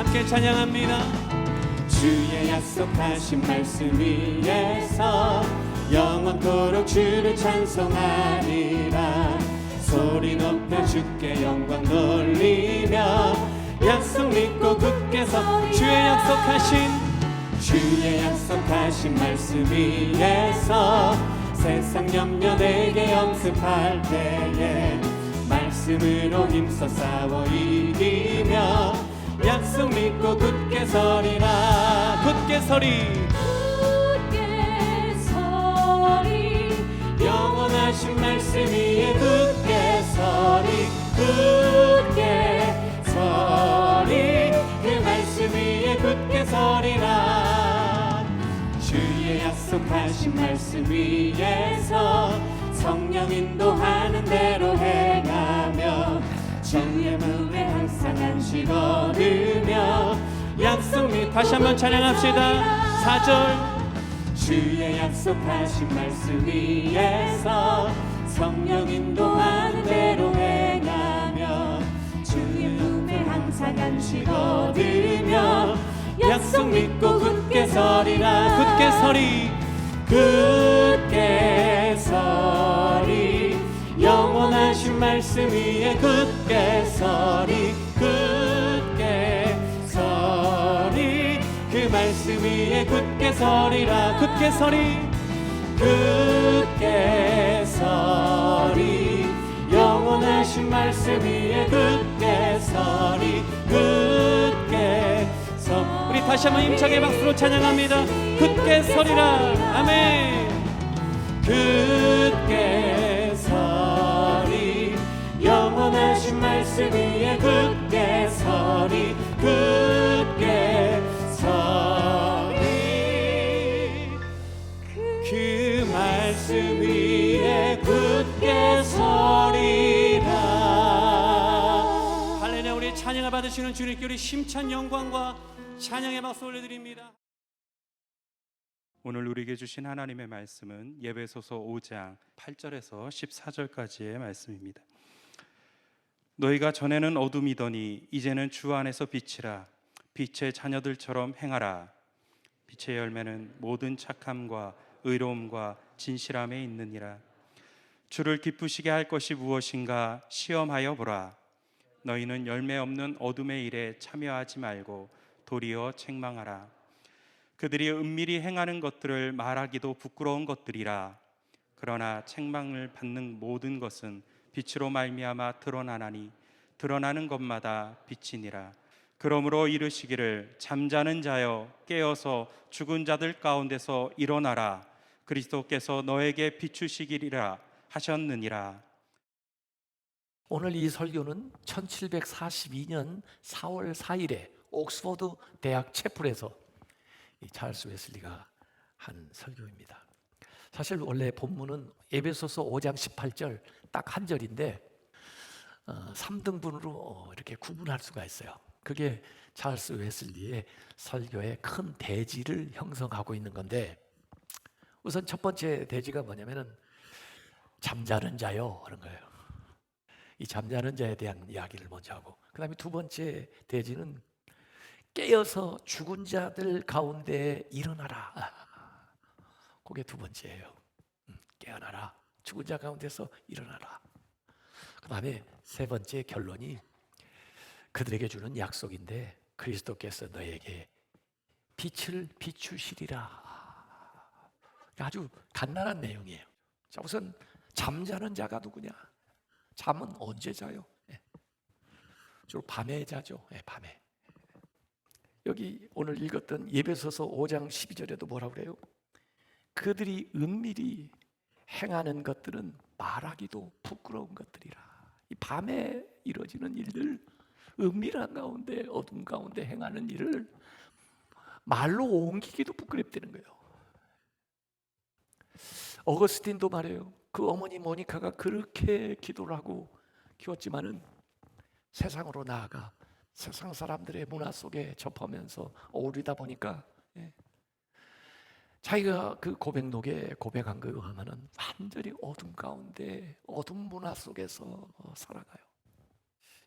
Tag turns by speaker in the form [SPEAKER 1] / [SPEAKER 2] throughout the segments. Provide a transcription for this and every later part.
[SPEAKER 1] 함께 찬양합니다.
[SPEAKER 2] 주의 약속하신 말씀 위에서 영원토록 주를 찬송하리라. 소리 높여 주께 영광 돌리며 약속 믿고 굳게 서 주의 약속하신 말씀 위에서 세상 염려 내게 염습할 때에 말씀으로 힘써 싸워 이기며 약속 믿고 굳게 서리라.
[SPEAKER 1] 굳게 서리
[SPEAKER 2] 영원하신 말씀 위에 굳게 서리. 그 말씀 위에 굳게 서리라. 주의 약속하신 말씀 위에서 성령 인도하는 대로 행하며 주의 무에 항상 안식 얻으며 약속 믿고
[SPEAKER 1] 다시 한번 찬양합시다. 4절
[SPEAKER 2] 주의 약속하신 말씀 위에서 성령 인도하는 대로 행하며 주의 품에 항상 안식 얻으며 약속 믿고 굳게 서리라.
[SPEAKER 1] 굳게 서리
[SPEAKER 2] 굳게 서리. 영원하신 말씀 위에 굳게 서리. 굳게 서리. 그 말씀 위에 굳게 서리라.
[SPEAKER 1] 굳게 서리
[SPEAKER 2] 굳게 서리. 영원하신 말씀 위에 굳게 서리. 굳게 서리.
[SPEAKER 1] 우리 다시 한번 힘차게 박수로 찬양합니다. 굳게 서리라. 아멘.
[SPEAKER 2] 굳게 서리. 영원하신 말씀 위에 굳게 서리. 굳게 서리. 그 말씀 위에 굳게 서리라.
[SPEAKER 1] 할렐루야. 우리 찬양을 받으시는 주님께 우리 심찬 영광과 찬양의 박수 올려드립니다.
[SPEAKER 3] 오늘 우리에게 주신 하나님의 말씀은 에베소서 5장 8절에서 14절까지의 말씀입니다. 너희가 전에는 어둠이더니 이제는 주 안에서 빛이라. 빛의 자녀들처럼 행하라. 빛의 열매는 모든 착함과 의로움과 진실함에 있느니라. 주를 기쁘시게 할 것이 무엇인가 시험하여 보라. 너희는 열매 없는 어둠의 일에 참여하지 말고 도리어 책망하라. 그들이 은밀히 행하는 것들을 말하기도 부끄러운 것들이라. 그러나 책망을 받는 모든 것은 빛으로 말미암아 드러나나니 드러나는 것마다 빛이니라. 그러므로 이르시기를 잠자는 자여 깨어서 죽은 자들 가운데서 일어나라. 그리스도께서 너에게 비추시기리라 하셨느니라.
[SPEAKER 4] 오늘 이 설교는 1742년 4월 4일에 옥스퍼드 대학 채플에서 이 찰스 웨슬리가 한 설교입니다. 사실 원래 본문은 에베소서 5장 18절 딱 한 절인데 3등분으로 이렇게 구분할 수가 있어요. 그게 찰스 웨슬리의 설교의 큰 대지를 형성하고 있는 건데, 우선 첫 번째 대지가 뭐냐면은 잠자는 자요 그런 거예요. 이 잠자는 자에 대한 이야기를 먼저 하고, 그 다음에 두 번째 대지는 깨어서 죽은 자들 가운데 일어나라. 그게 두 번째예요. 깨어나라. 죽은 자 가운데서 일어나라. 그 다음에 세 번째 결론이 그들에게 주는 약속인데, 그리스도께서 너에게 빛을 비추시리라. 아주 간단한 내용이에요. 자, 우선 잠자는 자가 누구냐? 잠은 언제 자요? 주로 밤에 자죠. 밤에. 여기 오늘 읽었던 에베소서 5장 12절에도 뭐라고 그래요? 그들이 은밀히 행하는 것들은 말하기도 부끄러운 것들이라. 이 밤에 이루어지는 일들, 은밀한 가운데 어둠 가운데 행하는 일을 말로 옮기기도 부끄럽다는 거예요. 어거스틴도 말해요. 그 어머니 모니카가 그렇게 기도를 하고 키웠지만은 세상으로 나아가 세상 사람들의 문화 속에 접하면서 어울리다 보니까 자기가 그 고백록에 고백한 거에 의하면은 완전히 어둠 가운데 어둠 문화 속에서 살아가요.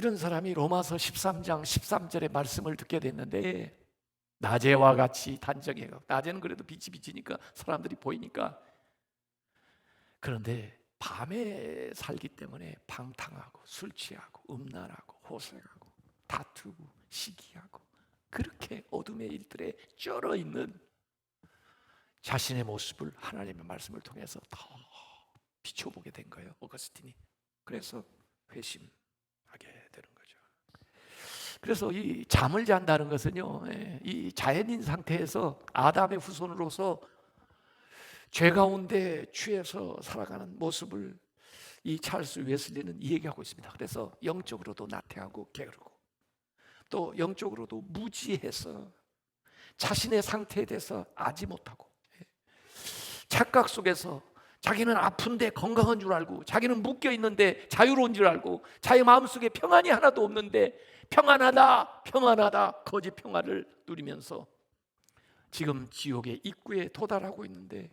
[SPEAKER 4] 이런 사람이 로마서 13장 13절의 말씀을 듣게 됐는데, 낮에와 같이 단정해요. 낮에는 그래도 빛이 비치니까 사람들이 보이니까. 그런데 밤에 살기 때문에 방탕하고 술 취하고 음란하고 호색하고 다투고 시기하고 그렇게 어둠의 일들에 쩔어 있는 자신의 모습을 하나님의 말씀을 통해서 더 비춰보게 된 거예요, 어거스틴이. 그래서 회심하게 되는 거죠. 그래서 이 잠을 잔다는 것은요, 이 자연인 상태에서 아담의 후손으로서 죄 가운데 취해서 살아가는 모습을 이 찰스 웨슬리는 얘기하고 있습니다. 그래서 영적으로도 나태하고 게으르고 또 영적으로도 무지해서 자신의 상태에 대해서 아지 못하고 착각 속에서 자기는 아픈데 건강한 줄 알고 자기는 묶여 있는데 자유로운 줄 알고 자기 마음속에 평안이 하나도 없는데 평안하다 평안하다 거짓 평안을 누리면서 지금 지옥의 입구에 도달하고 있는데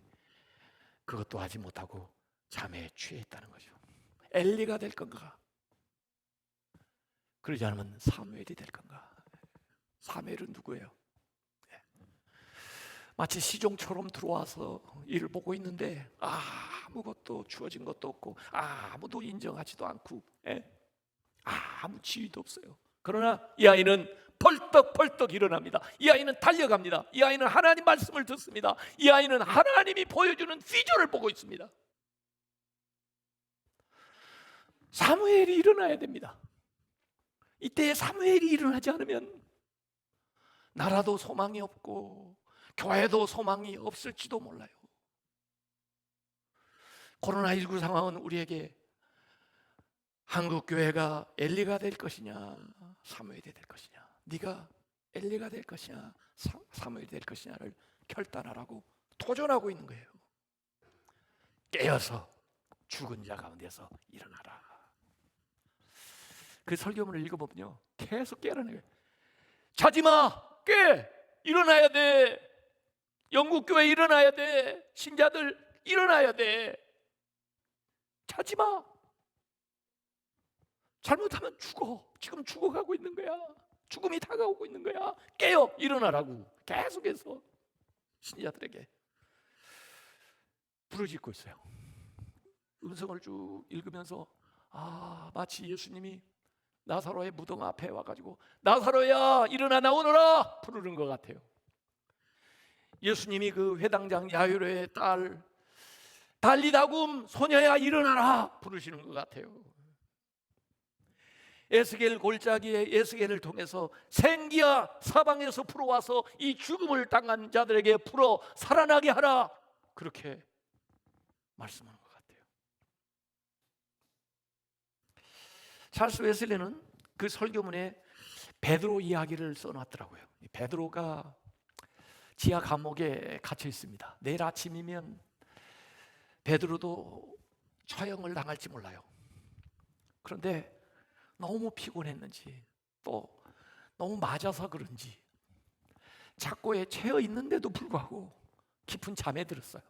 [SPEAKER 4] 그것도 하지 못하고 잠에 취해 있다는 거죠. 엘리가 될 건가? 그러지 않으면 사무엘이 될 건가? 사무엘은 누구예요? 마치 시종처럼 들어와서 일을 보고 있는데 아무것도 주어진 것도 없고 아무도 인정하지도 않고 아무 지위도 없어요. 그러나 이 아이는 벌떡벌떡 일어납니다. 이 아이는 달려갑니다. 이 아이는 하나님 말씀을 듣습니다. 이 아이는 하나님이 보여주는 비전을 보고 있습니다. 사무엘이 일어나야 됩니다. 이때 사무엘이 일어나지 않으면 나라도 소망이 없고 교회도 소망이 없을지도 몰라요. 코로나19 상황은 우리에게 한국 교회가 엘리가 될 것이냐 사무엘이 될 것이냐, 네가 엘리가 될 것이냐 사무엘이 될 것이냐를 결단하라고 도전하고 있는 거예요. 깨어서 죽은 자 가운데서 일어나라. 그 설교문을 읽어보면요, 계속 깨라는 거예요. 자지마, 깨, 일어나야 돼. 영국교회 일어나야 돼. 신자들 일어나야 돼. 자지마. 잘못하면 죽어. 지금 죽어가고 있는 거야. 죽음이 다가오고 있는 거야. 깨어, 일어나라고 계속해서 신자들에게 부르짖고 있어요. 음성을 쭉 읽으면서 마치 예수님이 나사로의 무덤 앞에 와가지고 나사로야 일어나 나오너라 부르는 것 같아요. 예수님이 그 회당장 야이로의 딸 달리다굼 소녀야 일어나라 부르시는 것 같아요. 에스겔 골짜기에 에스겔을 통해서 생기야 사방에서 풀어와서 이 죽음을 당한 자들에게 풀어 살아나게 하라, 그렇게 말씀하는 것 같아요. 찰스 웨슬리는 그 설교문에 베드로 이야기를 써놨더라고요. 베드로가 지하 감옥에 갇혀 있습니다. 내일 아침이면 베드로도 처형을 당할지 몰라요. 그런데 너무 피곤했는지 또 너무 맞아서 그런지 착고에 채여 있는데도 불구하고 깊은 잠에 들었어요.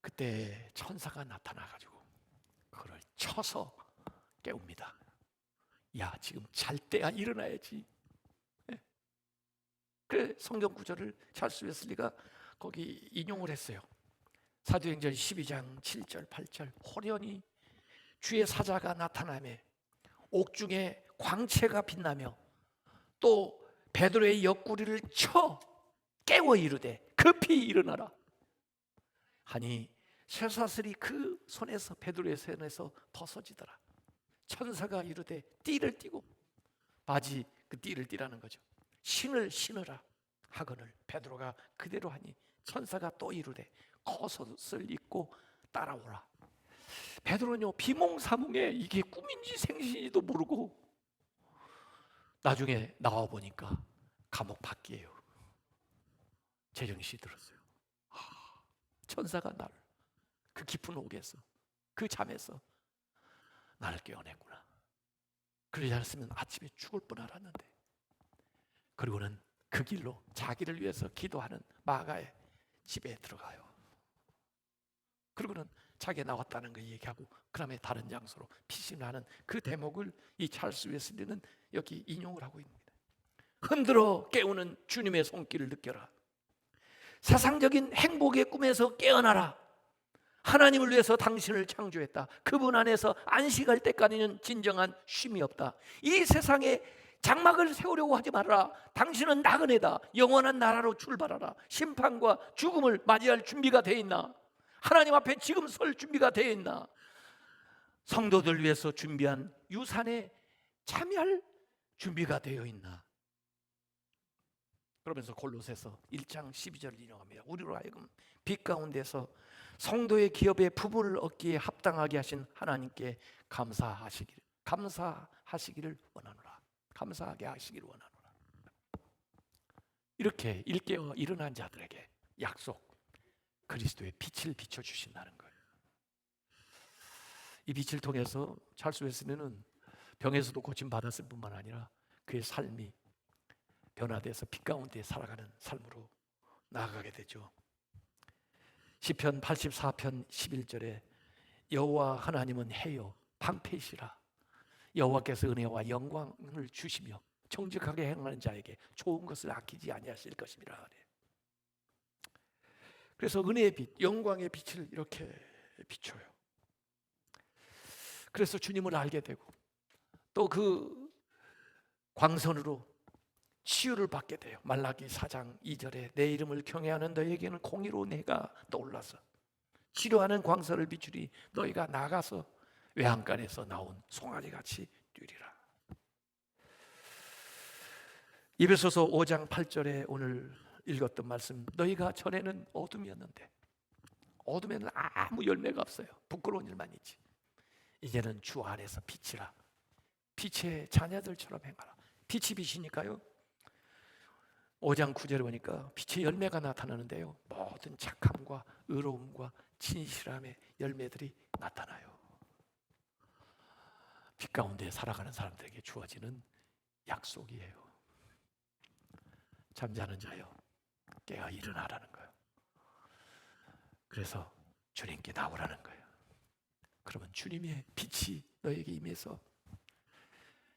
[SPEAKER 4] 그때 천사가 나타나가지고 그를 쳐서 깨웁니다. 야, 지금 잘 때야 일어나야지. 그래 성경 구절을 찰스 웨슬리가 거기 인용을 했어요. 사도행전 12장 7절 8절 호련히 주의 사자가 나타나며 옥중에 광채가 빛나며 또 베드로의 옆구리를 쳐 깨워 이르되 급히 일어나라 하니 쇠사슬이 그 손에서 베드로의 손에서 벗어지더라. 천사가 이르되 띠를 띠고, 바지 그 띠를 띠라는 거죠. 신을 신으라 하거늘 베드로가 그대로 하니 천사가 또 이르되 겉옷을 입고 따라오라. 베드로는요 비몽사몽에 이게 꿈인지 생신인지도 모르고 나중에 나와 보니까 감옥 밖이에요. 제정신이 들었어요. 천사가 나를 그 깊은 옥에서 그 잠에서 나를 깨어냈구나. 그러지 않았으면 아침에 죽을 뻔 알았는데. 그리고는 그 길로 자기를 위해서 기도하는 마가의 집에 들어가요. 그리고는 자기가 나왔다는 거 얘기하고 그 다음에 다른 장소로 피신하는 그 대목을 이 찰스 웨슬리는 여기 인용을 하고 있습니다. 흔들어 깨우는 주님의 손길을 느껴라. 세상적인 행복의 꿈에서 깨어나라. 하나님을 위해서 당신을 창조했다. 그분 안에서 안식할 때까지는 진정한 쉼이 없다. 이 세상에 장막을 세우려고 하지 말아라. 당신은 나그네다. 영원한 나라로 출발하라. 심판과 죽음을 맞이할 준비가 되어 있나? 하나님 앞에 지금 설 준비가 되어 있나? 성도들 위해서 준비한 유산에 참여할 준비가 되어 있나? 그러면서 골로새서 1장 12절을 인용합니다. 우리로 하여금 빛 가운데서 성도의 기업에 부분을 얻기에 합당하게 하신 하나님께 감사하시기를 원하노라. 감사하게 하시기를 원하노라. 이렇게 일깨어 일어난 자들에게 약속, 그리스도의 빛을 비춰주신다는 거예요. 이 빛을 통해서 찰스 웨슬리는 병에서도 고침받았을 뿐만 아니라 그의 삶이 변화돼서 빛 가운데 살아가는 삶으로 나아가게 되죠. 시편 84편 11절에 여호와 하나님은 해요 방패시라. 여호와께서 은혜와 영광을 주시며 정직하게 행하는 자에게 좋은 것을 아끼지 아니하실 것입니다. 그래서 은혜의 빛, 영광의 빛을 이렇게 비춰요. 그래서 주님을 알게 되고 또 그 광선으로 치유를 받게 돼요. 말라기 4장 2절에 내 이름을 경외하는 너에게는 공의로 내가 떠올라서 치료하는 광선을 비추리. 너희가 나가서 외양간에서 나온 송아지같이 뛰리라. 에베소서 5장 8절에 오늘 읽었던 말씀, 너희가 전에는 어둠이었는데 어둠에는 아무 열매가 없어요. 부끄러운 일만 있지. 이제는 주 안에서 빛이라. 빛의 자녀들처럼 행하라. 빛이 빛이니까요. 5장 9절에 보니까 빛의 열매가 나타나는데요, 모든 착함과 의로움과 진실함의 열매들이 나타나요. 빛 가운데 살아가는 사람들에게 주어지는 약속이에요. 잠자는 자여 깨어 일어나라는 거예요. 그래서 주님께 나오라는 거예요. 그러면 주님의 빛이 너에게 임해서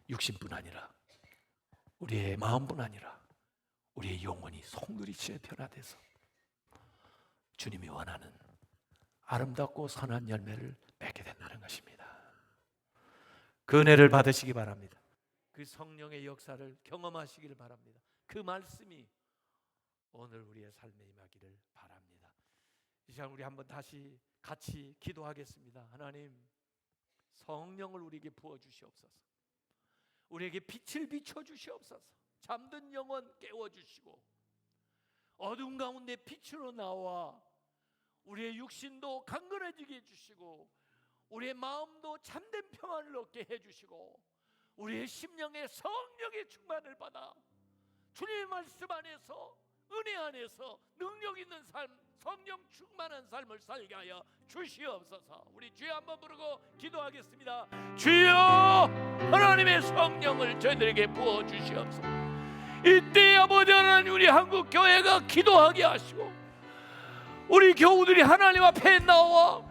[SPEAKER 4] 육신뿐 아니라 우리의 마음뿐 아니라 우리의 영혼이 송두리째 변화돼서 주님이 원하는 아름답고 선한 열매를 맺게 된다는 것입니다. 그 은혜를 받으시기 바랍니다. 그 성령의 역사를 경험하시기를 바랍니다. 그 말씀이 오늘 우리의 삶에 임하기를 바랍니다. 이 시간 우리 한번 다시 같이 기도하겠습니다. 하나님, 성령을 우리에게 부어주시옵소서. 우리에게 빛을 비춰주시옵소서. 잠든 영혼 깨워주시고 어둠 가운데 빛으로 나와 우리의 육신도 강건해지게 해주시고 우리의 마음도 참된 평안을 얻게 해주시고 우리의 심령에 성령의 충만을 받아 주님의 말씀 안에서 은혜 안에서 능력 있는 삶, 성령 충만한 삶을 살게 하여 주시옵소서. 우리 주여 한번 부르고 기도하겠습니다. 주여, 하나님의 성령을 저희들에게 부어 주시옵소서. 이때 아버지 하나님, 우리 한국 교회가 기도하게 하시고 우리 교우들이 하나님 앞에 나와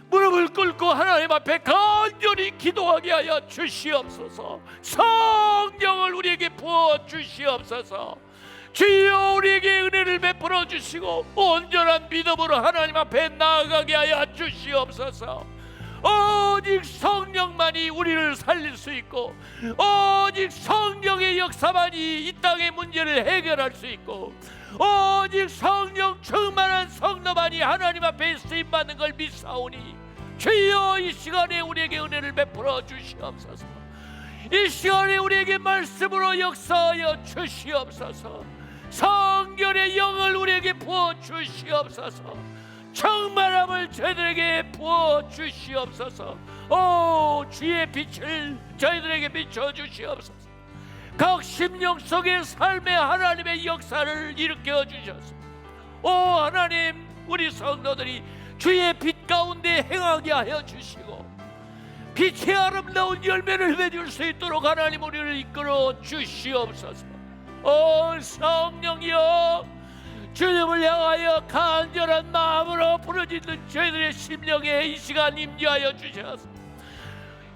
[SPEAKER 4] 무릎을 꿇고 하나님 앞에 간절히 기도하게 하여 주시옵소서. 성령을 우리에게 부어 주시옵소서. 주여, 우리에게 은혜를 베풀어 주시고 온전한 믿음으로 하나님 앞에 나아가게 하여 주시옵소서. 오직 성령만이 우리를 살릴 수 있고 오직 성령의 역사만이 이 땅의 문제를 해결할 수 있고 오직 성령 충만한 성도만이 하나님 앞에 쓰임받는 걸 믿사오니 주여, 이 시간에 우리에게 은혜를 베풀어 주시옵소서. 이 시간에 우리에게 말씀으로 역사하여 주시옵소서. 성결의 영을 우리에게 부어 주시옵소서. 충만함을 저희들에게 부어 주시옵소서. 오, 주의 빛을 저희들에게 비춰 주시옵소서. 각 심령 속의 삶의 하나님의 역사를 일으켜 주셔서 오 하나님, 우리 성도들이 주의 빛 가운데 행하게 하여 주시고 빛의 아름다운 열매를 맺을 수 있도록 하나님 우리를 이끌어 주시옵소서. 오 성령이여, 주님을 향하여 간절한 마음으로 부르짖는 저희들의 심령에 이 시간 임재하여 주셔서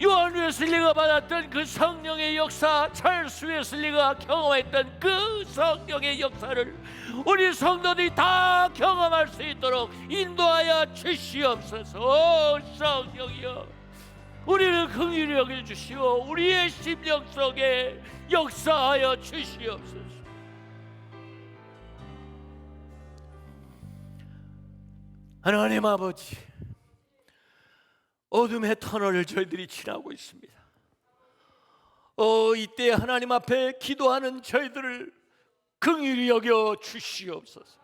[SPEAKER 4] 요한 웨슬리가 받았던 그 성령의 역사, 찰스 웨슬리가 경험했던 그 성령의 역사를 우리 성도들이 다 경험할 수 있도록 인도하여 주시옵소서. 성령이여, 우리를 긍휼히 여겨 주시오. 우리의 심령 속에 역사하여 주시옵소서. 하나님 아버지, 어둠의 터널을 저희들이 지나고 있습니다. 이때 하나님 앞에 기도하는 저희들을 긍휼히 여겨 주시옵소서.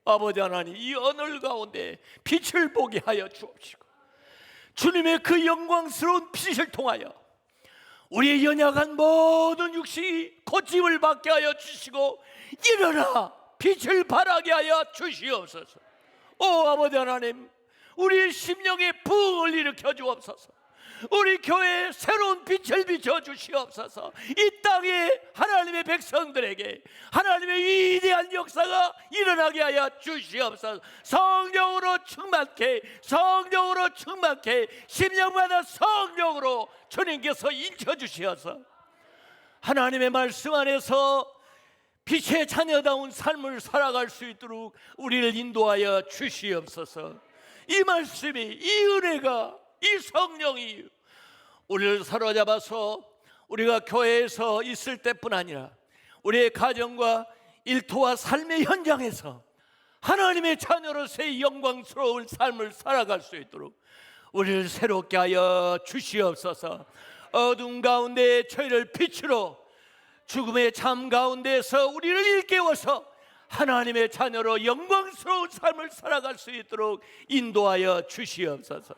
[SPEAKER 4] 아버지 하나님, 이 어느 가운데 빛을 보게 하여 주옵시고 주님의 그 영광스러운 빛을 통하여 우리의 연약한 모든 육신이 고침을 받게 하여 주시고 일어나 빛을 발하게 하여 주시옵소서. 아버지 하나님, 우리의 심령에 부흥을 일으켜 주옵소서. 우리 교회에 새로운 빛을 비춰 주시옵소서. 이 땅에 하나님의 백성들에게 하나님의 위대한 역사가 일어나게 하여 주시옵소서. 성령으로 충만케, 성령으로 충만케, 심령마다 성령으로 주님께서 인쳐 주시어서 하나님의 말씀 안에서 빛의 자녀다운 삶을 살아갈 수 있도록 우리를 인도하여 주시옵소서. 이 말씀이, 이 은혜가, 이 성령이 우리를 사로잡아서 우리가 교회에서 있을 때뿐 아니라 우리의 가정과 일터와 삶의 현장에서 하나님의 자녀로서의 영광스러운 삶을 살아갈 수 있도록 우리를 새롭게 하여 주시옵소서. 어둠 가운데 저희를 빛으로, 죽음의 잠 가운데서 우리를 일깨워서 하나님의 자녀로 영광스러운 삶을 살아갈 수 있도록 인도하여 주시옵소서.